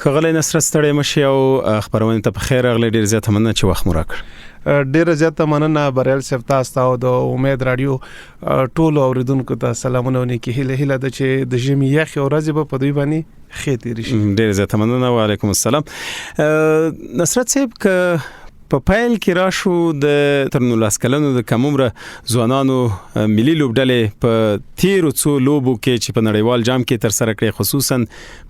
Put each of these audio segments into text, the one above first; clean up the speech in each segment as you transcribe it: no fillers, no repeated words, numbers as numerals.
ښاغلی نصرت ستړی مشي او خبرونه ته په خیر راغلی. ډیر زیاته مننه چې وخت مو راکړ. ډیره زیاته مننه بریال صاحب، تاسو او د امید رادیو ټولو اوریدونکو ته سلامونه ونیکي. هله د چې د ژمي یخ ورځې په دوی باندې خې تیری شي. ډیره زیاته مننه. وعلیکم السلام. نصرت صاحب که په پایل کې راشو د تر 19 کلنو د کم عمره ځوانانو ملي لوبډلې په تیرو څو لوبو کې چې په نړیوال جام کې تر سره کړې، خصوصا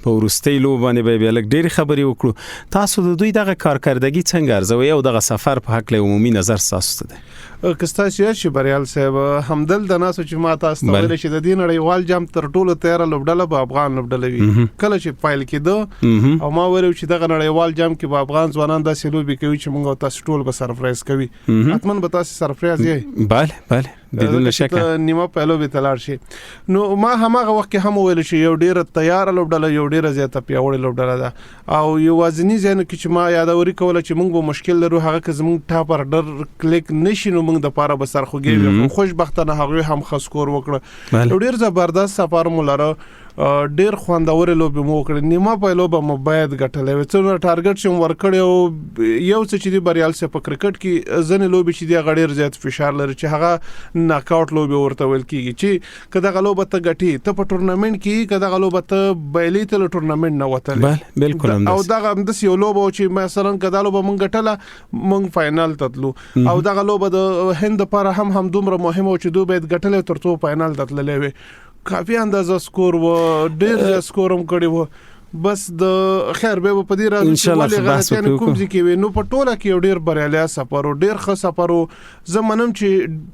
په وروستۍ لوب باندې به لږ ډېری خبرې وکړو. تاسو د دوی دغه کارکردګي څنګه ارزوئ او دغه سفر په حق له عمومي نظر تاسو ته ده؟ کستا چې بریال صاحب همدل د ناسو چې ما تاسو ته ویل چې د دې نړیوال جام تر ټولو تیار لوبډله به افغان لوبډله وي. کله چې پایل کې او ما ویل چې دغه نړیوال جام کې به افغان ځوانان داسې لوبي کوي چې موږ تاسو ټول به سرپرایز کوي. حتمن به تاسو سرپرایز یې. بله بدون شک نیمه پهلو به تلار شي. نو ما همغه وخت کې هم ویل چې یو ډیره تیار لوبډله، یو ډیره زیاته پیاوړې لوبډله ده او یو وازنی ځین کې چې ما یادوري کوله چې موږ به مشکل لرو هغه که زموږ ټاپر ډر کلیک نشي نو موږ د پاره به سرخوږي. خوشبختانه هغه هم خسکور وکړه. ډیر زبردست سفر مولره، ډیر خوندور لوب مو وکړ. نیمه پهلو به مو باید ګټلې و. څو ټارګټ شم ورکړ او یو څه چې دی بریال سه په کرکټ کې ځنې لوب چې دی غډیر زیات فشار لري چې هغه ناک آوټ لوب ورته ویل کیږي چې کله غلوب ته غټي ته په ټورنمنت کې کله غلوب ته بیلې ته ټورنمنت نه وته. بله بالکل هم او دا هم د یو لوب چې مثلا کله لوب مونږ غټله مونږ فائنل تتلو او دا لوب د هند لپاره هم دومره مهمه او چې دوی باید غټلې ترڅو فائنل تتللې وي. کافي اندازه سکور و، ډېر سکورم کړی و. بس د خیر به په دې راځي ان شاء الله غلطیانه کوم ځکه وي. نو په ټوله کې ډېر بریالي سفر او ډېر ښه سفر او زمونم چې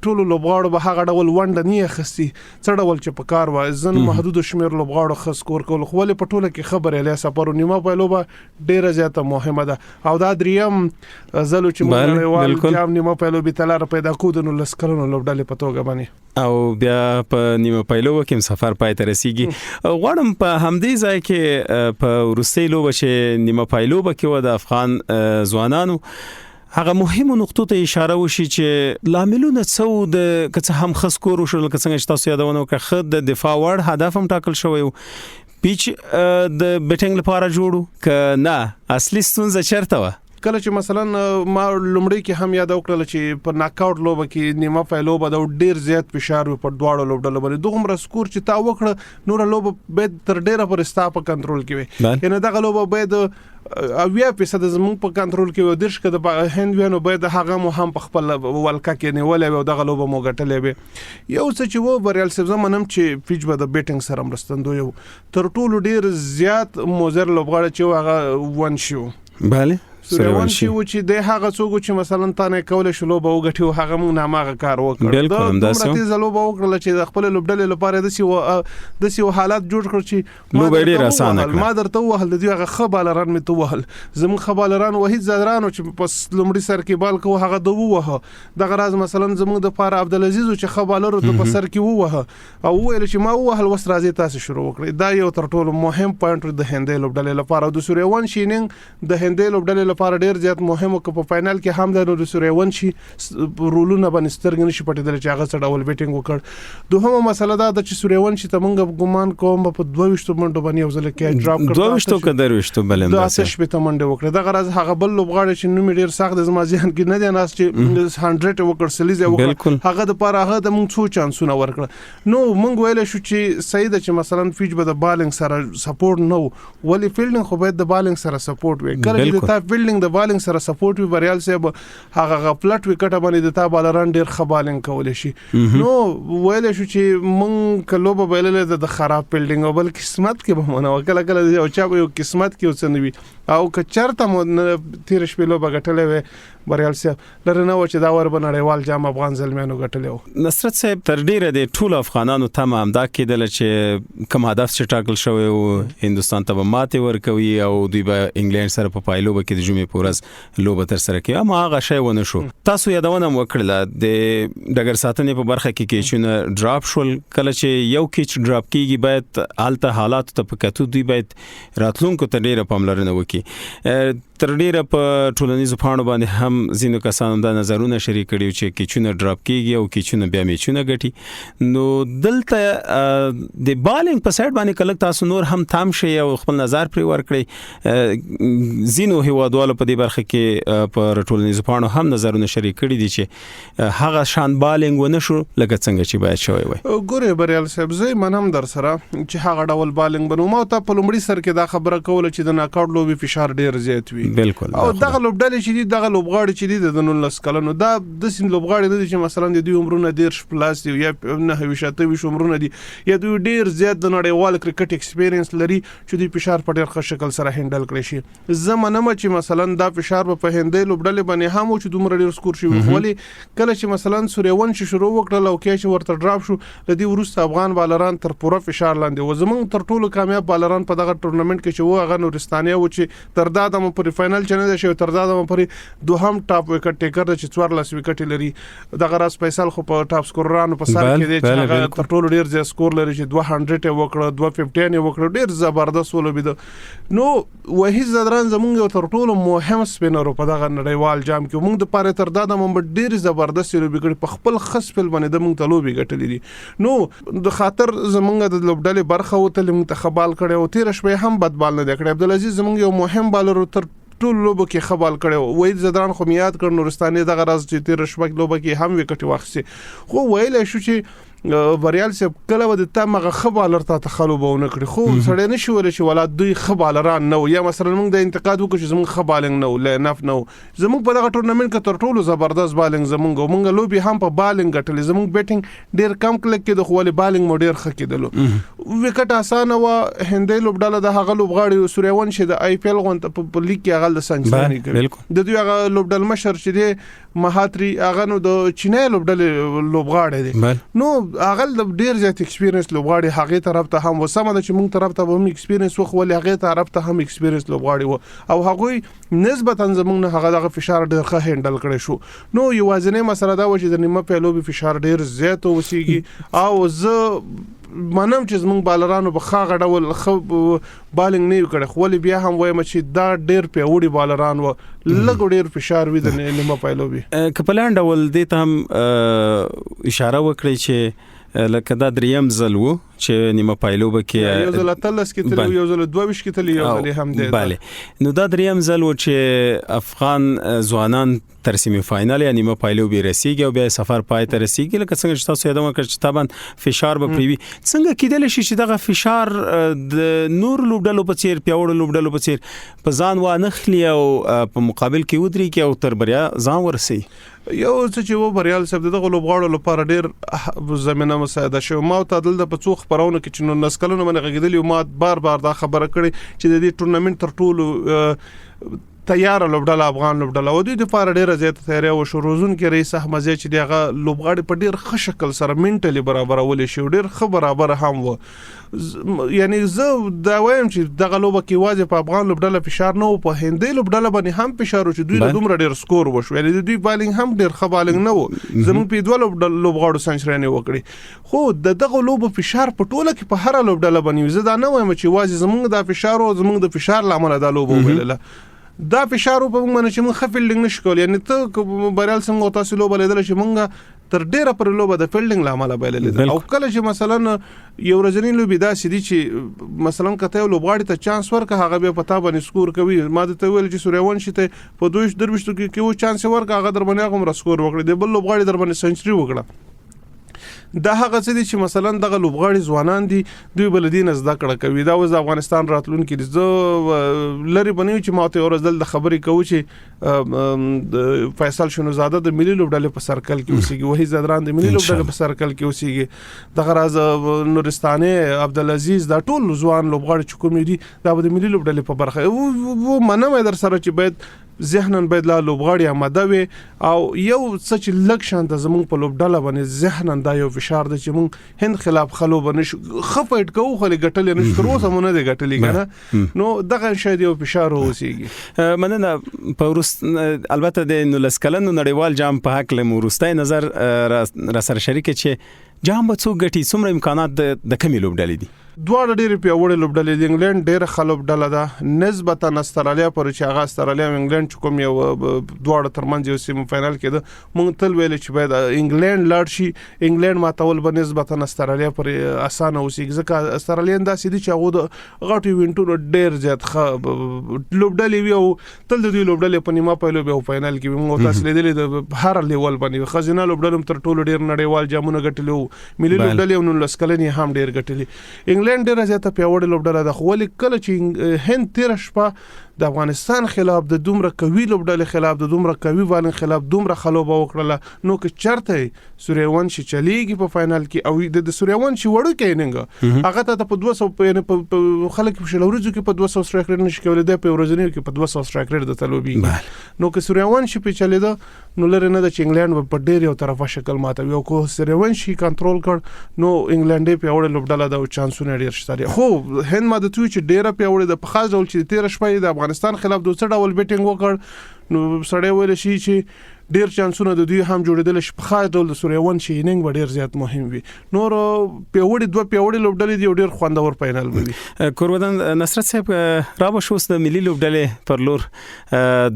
ټولو لوبغاړو به هغه ډول ونډه نه اخستي څه ډول چې په کار و ځن محدود شمیر لوبغاړو ښه سکور کول خو له په ټوله کې خبرې سفر او نیمه په لوبه ډېر زیاته مهمه ده او دا دریم زلو چې موږ جام نیمه په لوبه تلار پیدا کوو نو لسکرونو لوبډلې په توګه باندې او بیا په نیمه پایلو کې سفر پای ته رسیږي. غواړم په همدې ځای کې په وروستۍ لوبه چې نیمه پایلو کې و د افغان ځوانانو هغه مهمو نقطو ته اشاره وشي چې لاملونه څو د کڅ هم خسکور وشل که څنګه چې تاسو یادونه وکړه خد د دفاع وړ هدف هم ټاکل شوی پیچ د بیټینګ لپاره جوړو ک نه اصلي ستونزه چیرته و؟ کله چې مثلا ما لومړی کې هم یاد وکړل چې په ناک آوټ لوب کې نیمه پهلو به ډیر زیات فشار په دواړو لوبډلو باندې دومره سکور چې تا وکړه نور لوب به تر ډیره پر ستا په کنټرول کې وي. یعنی دا لوب به د 80% زموږ په کنټرول کې و درش کده په هندوانو به د هغه مو هم په خپل ولکه کې نیولې او د لوب مو غټلې به. یو څه چې و بریال صاحب زمونم چې پیچ به د بیټینګ سره مرستندو یو تر ټولو ډیر زیات موزر لوبغاړي چې هغه ون شو. بله سوريون چې د هغه څوک چې مثلا تانه کول شلو به وګټو هغه موږ نامه کار وکړ. دا مرتي زلو به وکړل چې د خپل لوبډلې لپاره د سی حالات جوړ کړ چې لوب ډیر اسانه کړ. ما درته وهل د هغه خبالران می تو وهل زمون خبالران وحید زدرانو چې پس لومړي سر کې بال کو هغه دو وه د غراز مثلا زمون د پاره عبدالعزيز چې خبالرو د سر کې وه او ویل چې ما وهل وس راځي تاسو شروع وکړي. دا یو تر ټولو مهم پوینټ د هندې لوبډلې لپاره د سوريون شیننګ د هندې لوبډلې لپاره ډیر زیات مهمه که په فائنل کې هم د سوريون شي رولونه باندې سترګ نشي پټیدل چې هغه څه ډول بیټینګ وکړ. دوهمه مسله دا د چې سوريون شي ته مونږ ګمان کوم په 22 منټو باندې یو ځل کې ډراپ کړ 22 که درويشتو بلم دا څه شپه منډه وکړه. دا غرض هغه بل لوبغاړي چې نو ډیر سخت د زما ذهن کې نه دی ناس چې 100 وکړ سلیزه وکړ هغه د پاره هغه د مونږ څو چانسونه ورکړه. نو مونږ ویل شو چې صحیح ده چې مثلا فیج به د بالینګ سره سپورټ نو ولی فیلډینګ خو به د بالینګ سره سپورټ وي. کله چې تا فیلډینګ د بالینګ سره سپورټ وي بریال صاحب هغه غفلت وکټه باندې د تا بالران ډیر خبالینګ کول شي. نو ویل شو چې مونږ کلو به ویل د خراب فیلډینګ او بل قسمت کې به مونږ وکړه کله او چا یو قسمت کې وسنوي او که چرته مو تیر شپې لو بغټلې وي بریال صاحب لرنه و چې دا ور بنړیوال جام افغان زلمیانو غټلې. نصرت صاحب تر ډیره د ټول افغانانو تمام دا کېدل چې کوم هدف چې ټاکل شوی او هندستان ته ماته ورکوي او دوی به انګلند سره په پایلو کې د جمعې پورز لوب تر سره کوي اما هغه شی ونه شو. تاسو یادونه وکړه د ډګر ساتنې په برخه کې کېچونه ډراپ شول. کله چې یو کېچ ډراپ کیږي باید حالت حالات ته پکاتو دوی باید راتلونکو ته ډیره پاملرنه وکړي. تر ډیره په ټولنیزو پاڼو باندې هم هم زینو کسانو د نظرونه شریک کړي چې کیچونه ډراپ کیږي او کیچونه بیا میچونه غټي نو دلته د بالینګ په سایډ باندې کله تاسو نور هم تام شي او خپل نظر پر ور کړی زینو هوادوالو په دې برخه کې پر ټولنیزو پاڼو هم نظرونه شریک کړي دي چې هغه شان بالینګ ونه شو لکه څنګه چې باید شوی وي. ګوره بریال صاحب زه منم در سره چې هغه ډول بالینګ بنو ما ته په لومړي سر کې دا خبره کوله چې د ناکاوټ لوبي فشار ډیر زیات وي. بالکل. او دغه لوبډلې چې دي دغه لوبغاړي چې دي د 19 کلونو دا د سین لوبغاړي د چې مثلا د دوی عمرونه ډیر پلاس دی یا نه هوښته وي عمرونه دي یا دوی ډیر زیات د نړیوال کرکټ ایکسپیرینس لري چې دوی فشار په ډیر ښه شکل سره هندل کړی شي. زمونږ چې مثلا دا فشار په هندې لوبډلې باندې هم چې دومره ډیر سکور شي ولی کله چې مثلا سوريون شروع وکړل او کې چې ورته ډراپ شو د دې ورسته افغان بالران تر پوره فشار لاندې و. زمونږ تر ټولو کامیاب بالران په دغه ټورنمنت کې چې و هغه نورستانیا و چې تر دا د پر فائنل چنه شي تر دا د پر دوهم ټاپ وکټ ټیکر چې 14 وکټ لري دغه راس فیصل خو په ټاپ سکوررانو په سر کې دی چې هغه تر ټولو ډیر زیات سکور لري چې 200 وکړه 250 وکړه ډیر زبردست ولوبید. نو وحید زدران زمونږ تر ټولو مهم سپینر په دغه نړیوال جام کې موږ د پاره تر دا د مونږ ډیر زبردست لوبي کړي په خپل خصفل باندې د موږ تلوبي ګټلې دي. نو د خاطر زمونږ د لوبډلې برخه وته منتخبال کړي او تیر شپه هم بدبال نه کړي. عبدالعزیز زمونږ یو مهم بالر تر ټول لوبو کې خبال کړي. وحید زدران خو میاد کړ نورستاني دغه راز چې تیر شپه لوبو کې هم وکټ واخسي خو ویل شو چې بریال صاحب کله ود ته مغه خبالر ته تخلوبونه کړی خو سړی نشو ول چې ولادت دوی خبالران نو یا مثلا موږ د انتقاد وکړو چې زموږ خبالنګ نو لنف نو زموږ په دغه ټورنمنت کې تر ټولو زبردست بالنګ زموږ لوبي هم په بالنګ غټلې زموږ بیټینګ ډیر کم کلک کې د خوالي بالنګ مو ډیر ښه کېدلو وکټ اسانه و هندې لوبډاله د هغه لوبغاړي سوريون شه د IPL غونډه په لیګ کې هغه د سنچري کړ د دوی هغه لوبډال مشر چې دی مهاتري هغه نو د چینای لوبډال لوبغاړي دي نو هغه د ډیر زیات ایکسپیرینس لوبغاړي هغه طرف ته هم وسمه د چې موږ طرف ته هم ایکسپیرینس وخ ولې هغه طرف ته هم ایکسپیرینس لوبغاړي وو او هغه نسبتا زموږ نه هغه دغه فشار ډیر ښه هندل کړی شو. نو یوازینی مسله دا و چې د نیمه په لوبي فشار ډیر زیات وسیږي او زه منم چې زموږ بالرانو په خاغه ډول بالنګ نه وکړي خو ولې بیا هم وایم چې دا ډیر په وړي بالران و لګ ډیر فشار وي د نیمه په لوبي کپلان ډول دې ته هم اشاره وکړي چې لکه دا دریم ځل وو چې نیمه پایلوبه کې یو ځل اتلس کې تل یو ځل 22 کې تل یو ځل هم دی. بله نو دا دریم ځل وو چې افغان ځوانان تر سیمه فائنل یا نیمه پایلوبه رسیدي او بیا سفر پای ته رسیدي لکه څنګه چې تاسو یادونه کړئ چې طبعا فشار به پریوي څنګه کېدل شي چې دغه فشار د نور لوبډلو په چیر پیاوړو لوبډلو په چیر په ځان و نه خلی او په مقابل کې ودري کې او تر بریا ځان ورسي. یو څه چې و بریال صاحب دغه لوبغاړو لپاره ډیر زمينه مساعده شو ما ته دلته په څو خبرونه کې چې نو نسکلونه باندې غږیدلی او ما بار دا خبره کړې چې د دې ټورنمنت تر ټولو تیار لوبډاله افغان لوبډاله او دوی د لپاره ډیره زیاته تیاری او شروزون کې رئیس احمد زی چې دغه لوبغاړي په ډیر ښه شکل سره منټلی برابرول شي ډیر ښه برابر هم و. یعنی زه دا وایم چې دغه لوبه کې واځي په افغان لوبډاله فشار نه او په هندې لوبډاله باندې هم فشار و چې دوی له دومره ډیر سکور وشو یعنی دوی بالینګ هم ډیر ښه بالینګ نه و زموږ په دوه لوبغاړو سنچري نه وکړي خو دغه لوبه فشار په ټوله کې په هر لوبډاله باندې زه دا نه وایم چې واځي زموږ د فشار او زموږ د فشار لامل دا لوبه ویلله دا فشار په موږ باندې چې موږ خفیلډینګ نشکول یعنی ته بریال څنګه تاسو لوبه لیدل چې موږ تر ډیره پر لوبه د فیلډینګ لامل بایلل او کله چې مثلا یو ورځنی لوبي دا سدي چې مثلا کته یو لوبغاړي ته چانس ورکه هغه به پتا باندې سکور کوي ما ته ویل چې سوريون شته په 2 درويشتو کې یو چانس ورکه هغه در باندې هغه سکور وکړي د بل لوبغاړي در باندې سنچري وکړه دا هغه څه دي چې مثلا دغه لوبغاړي ځوانان دي دوی بلدین زده کړه کوي دا وز افغانستان راتلونکي زه لری بنوي چې ماته اورزل د خبرې کوي چې فیصل شنوزاده د ملي لوبډلې په سرکل کې اوسېږي وحید زدران د ملي لوبډلې په سرکل کې اوسېږي دغه راز نورستاني عبدالعزیز دا ټول ځوان لوبغاړي چې کوم دي دا د ملي لوبډلې په برخه وو منم در سره چې باید ذهنن باید لا لوبغاړي آماده وي او یو څه چې لک شان د زمون په لوبډاله باندې ذهنن دا یو فشار د چې مون هند خلاف خلو باندې خفایټ کوو خو لګټل نه تر اوسه مونږ نه ګټلې کنه نو دغه شاید یو فشار اوسېږي. مننه په البته د نولسکلن نړیوال جام په حق له مورستای نظر را سره شریک چې جام به څو ګټي څومره امکانات د کمی لوبډلې دي دواړه ډېر پیاوړي لوبډلې دي. انګلند ډېر ښه لوبډله ده نسبتا استرالیا پر چې هغه استرالیا او انګلند کوم یو دواړه ترمنځ یو سیمه فائنل کې ده. مونږ تل ویل چې باید انګلند لاړ شي. انګلند ماتول به نسبتا استرالیا پر اسانه اوسېږي ځکه استرالیان داسې دي چې هغه د غټو ایونټونو ډېر زیات ښه لوبډلې وي او تل د دوی لوبډلې په نیمه پایلو به فائنل کې موږ تاسو لیدلې د هر لیول باندې خزینه لوبډلم تر ټولو ډېر نړیوال جامونه ګټلو ملي لوبډلې نو لسکلنې هم ډېر ګټلې. انګلند ډېر زیاته پیاوړې لوبډله ده خو ولې کله چې هند 13 شپه د افغانستان خلاف د دومره قوي لوبډلې خلاف د دومره قوي بالنګ خلاف دومره خلوبه وکړه نو که چرته سوریاونشي چلیږي په فائنل کې او د سوریاونشي وړو کې ننګ هغه ته په 200 په خلک په شلوريزو کې په 200 سټرایک ریټ نشي کولای د په ورځنی کې په 200 سټرایک ریټ د تلوبي نو که سوریاونشي په چلیدا نو لره نه د انګلند په ډېر یو طرفه شکل ماتوي او کو سوریاونشي کنټرول کړ نو انګلند په اورل لوبډله د چانسونه ډېر شته. خو هند ما د توي چې ډېر پیاوړي د خاص ډول چې 13 شپه د افغانستان خلاف دوه ډول بیټینګ وکړ نو سړی ویل شي چې ډیر چانسونه د دوی هم جوړیدل شي په خاص ډول د سوریاون شي ننګ ډیر زیات مهم وي. نور پیوړي دوه پیوړي لوبډلې دی ډیر خوندور فائنل وي. کورودان نصرت صاحب رابه شوس د ملي لوبډلې پر لور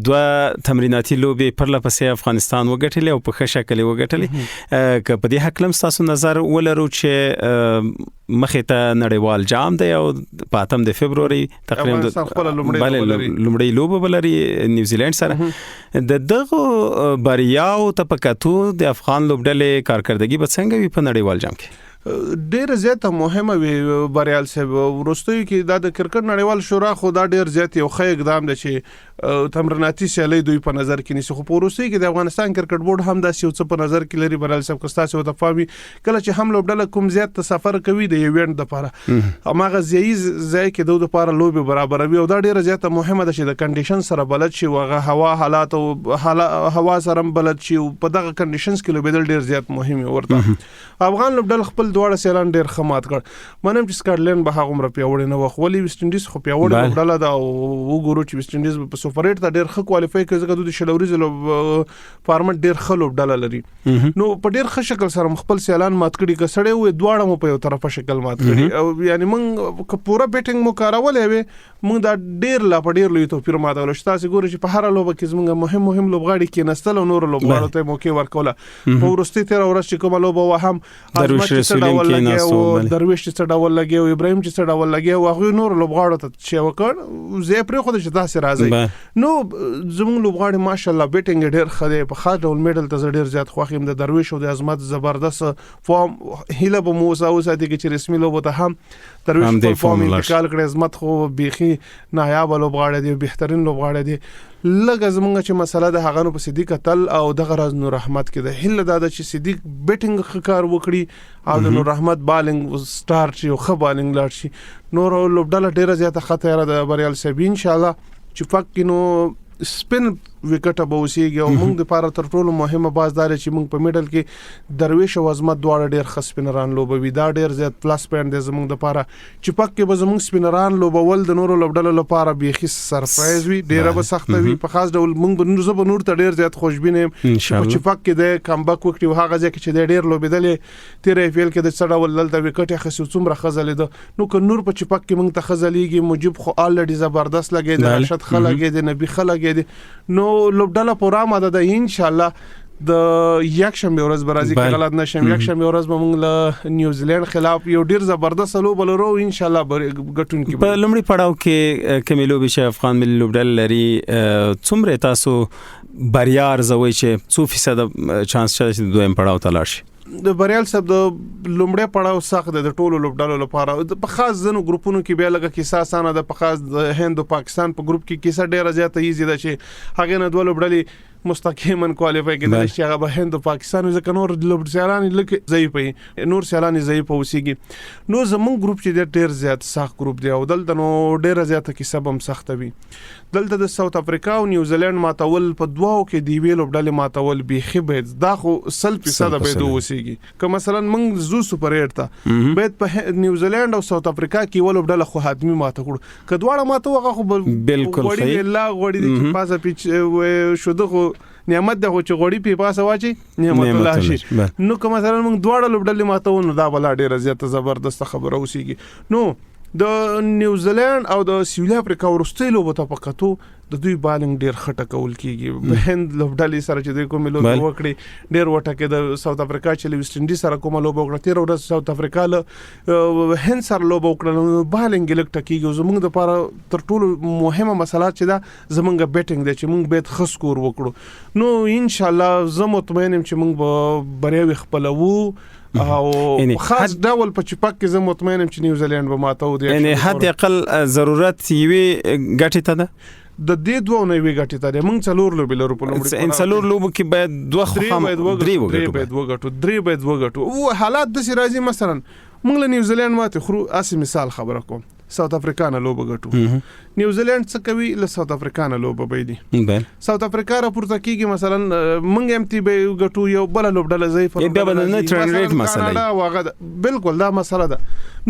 دوه تمریناتي لوبې پر لپسې افغانستان وګټلې او په ښه شکل وګټلې. که په دې حق لم تاسو نظر ولرو چې مخې ته نړیوال جام دی او په 8 د فبرवरी تقریبا لومړی لوبه بلري نیوزیلند سره د دغه بریاو ته پکاتو د افغان لوبډلې کارکردګي به څنګه وي په نړیوال جام کې؟ ډېر زیاته مهمه وي بریال صاحب. ورستوي کې د کرکټ نړیوال شورا خو دا ډېر زیات یو ښه اقدام دی چې تمریناتي سیالي دوی په نظر کې نیسي. خو په ورستوي کې د افغانستان کرکټ بورډ هم داسې یو څه په نظر کې لري بریال صاحب کستاسو ته فامي کله چې هم لوبډله کوم زیات سفر کوي د ایونت لپاره هغه ځای کې دوی لپاره لوبي برابروي او دا ډېر زیاته مهمه ده چې د کنډیشن سره بلد شي وغه هوا حالات او هوا سره بلد شي په دغه کنډیشنز کې لوبېدل ډېر زیات مهم ورته. افغان لوبډله خپل دواړه سیالان ډېر خمات کړ منم چې سکاټلند به هغه مر پیوړې نه وخولي ویسټ انډیز خو پیوړې لوبډله دا او ګورو چې ویسټ انډیز په سوپر 8 ته ډېر ښه کوالیفای کوي ځکه د شلوريز فارمټ ډېر ښه لوبډله لري نو په ډېر ښه شکل سره خپل سیالان مات کړي کسړې وې دواړه مو په یو طرفه شکل مات کړي او یعنی موږ پورا بیټینګ مو کارولې وې موږ دا ډېر لا په ډېر لوی توپیر ماتول شو. تاسو ګورئ چې په هر لوبه کې زموږ مهم لوبغاړي کې نستل او نور لوبغاړو ته موقع ورکوله. په ورستي 13 ورځ چې کومه لوبه و هم درویش چې ډول لګي او ابراهيم چې ډول لګي او هغه نور لوبغاړو ته چې وکړ زه پرې خو د شتاسه راځي نو زموږ لوبغاړي ماشالله بیټینګ ډېر خدای په خاص ډول میډل ته ډېر زیات خوښیم د درویش او د عظمت زبردست فارم هیله به موسی او ساتي چې رسمي لوبه ته هم درویش په فارم انتقال کړي عظمت خو بيخي نایاب لوبغاړي دی بهترین لوبغاړي دی. لکه زمونږ چې مسله د هغه نو په صدیق تل او د غرض نور رحمت کې د هله د چې صدیق بیټینګ خکار وکړي او د نور رحمت بالینګ سٹار چې خو بالینګ لاړ شي نور لوبډله ډیره زیاته خطر د بریال صاحب ان شاء الله چې فک نو سپین وکټ به وسیږي او موږ د لپاره تر ټولو مهمه بازدار چې موږ په میډل کې درویش او عظمت دواړه ډېر خسپینران لوبوي دا ډېر زیات پلس پوینټ دی زموږ د لپاره چې پک کې به زموږ سپینران لوبول د نورو لوبډلو لپاره بيخي سرپرایز وي ډېر به سخت وي په خاص ډول موږ به نور ته ډېر زیات خوشبین یم چې پک کې د کمبک وکړي او هغه ځکه چې ډېر لوبیدلې تیر ای پی ال کې د څړ ول دلته وکټ خسو څومره خزلې ده نو که نور په چپک کې موږ ته خزلېږي مجيب خو الریډي زبردست لګي د رشد خلګي د نبی خلګي نو لوبډله پورا ماده ده ان شاء الله د یک شنبه ورځ برازي کې غلط نشم یک شنبه ورځ به موږ له نیوزیلند خلاف یو ډیر زبردست لوب لرو ان شاء الله غټون کې په لمړي پړاو کې کمیلو بشه افغان ملي لوبډله لري څومره تاسو بریا ارزوي چې 100% چانس شته چې دویم پړاو ته لاړ شي؟ د بریال صاحب د لومړی پړاو سخت د ټولو لوبډلو لپاره په خاص ځنو ګروپونو کې بیا لګه کیسه اسانه ده په خاص د هند او پاکستان په ګروپ کې کیسه ډیره زیاته ایزي ده چې هغه نه دوه لوبډلې مستقیما کوالیفای کېدل چې هغه به هند او پاکستان ځکه نور لوبډلان لکه ضعیفه نور سیالان ضعیفه وسیږي نو زمون ګروپ چې ډیر زیات سخت ګروپ دی او دلته نو ډیره زیاته کیسه هم سخت وي دلته د ساوث افریقا او نیوزیلند ماتول په دواو کې دی ویل لوبډلې ماتول بيخي به دا خو 100% به دوه وسیږي که مثلا موږ زو سوپر 8 ته به په نیوزیلند او ساوث افریقا کې ول لوبډله خو حتمی ماته کړو کډواړه ماته هغه خو بالکل وړي لا وړي د پاسه پیچ شو دغه نعمت د هوچ غوړی په پاسه واچي نعمت الله شي. نو کوم مثلا موږ دواړه لوبډلې ماتو نو دا بل ډیره زیاته زبردست خبره اوسېږي. نو د نیوزیلند او د سویل افریقا ورستۍ لوبو ته پکاتو د دوی بالنګ ډیر خټه کول کیږي. په هند لوبډلې سره چې دوی کومې لوبې وکړي ډیر وټکه د ساوث افریقا چې ویسټ انډیز سره کومه لوبه وکړه تیر ورځ ساوث افریقا له هند سره لوبه وکړه بالنګ لک ټکیږي. زموږ د لپاره تر ټولو مهمه مسله چې دا زمونږ بیټینګ دی چې موږ باید ښه سکور وکړو. نو ان شاء الله زه مطمئن یم چې موږ به بریاوي خپلوو او خاص ډول په چپک کې زه مطمئن یم چې نیوزیلند به ماتو دی. یعنی حد اقل ضرورت یوي ګټه ته ده د دې دوه نه وی غټی ته موږ څلور لوبې لرو په لومړي ان څلور لوبو کې باید دوه خام درې باید وګټو او حالات د سرازي مثلا موږ له نیوزیلند ماته خرو اسی مثال خبره کوم ساوث افریقا نه لوبه غټو نیوزیلند څه کوي له ساوث افریقا نه لوبه بيدي ساوث افریقا را پورته کیږي مثلا موږ ام تی به غټو یو بل لوبډله ضعیف بیا بدل نه ټرین ریټ مسله واغه بالکل دا مسله ده.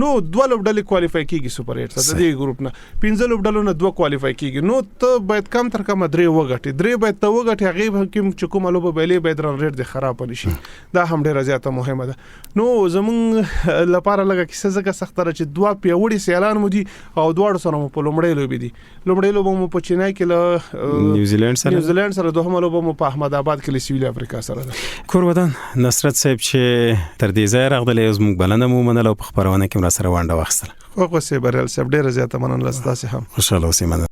نو دوه لوبډلې کوالیفای کیږي سپر 8 د دې ګروپ نه 15 لوبډلو نه دوه کوالیفای کیږي. نو ته باید کم تر کم درې وګټي درې باید ته وګټي هغه حکم چې کومه لوبه بیلې باید رن ریټ د خراب نشي. دا هم ډیره زیاته مهمه ده. نو زمون لپاره لګه کیسه زګه سختره چې دوه پیوړي سیلان مو دي او دوه سره په لومړی لوبې دي. لومړی لوبه مو په چینای کې له نیوزیلند سره دوهمه لوبه مو په احمد آباد کې له سویل افریقا سره ده. کورودان نصرت صاحب چې تر دې ځای راغلی اوس موږ بلنه مو منله او په خبرونه کې سره وانډه واخیستله. خو سه برل صاحب ډیره زیاته مننه تاسو هم. خوشاله اوسئ.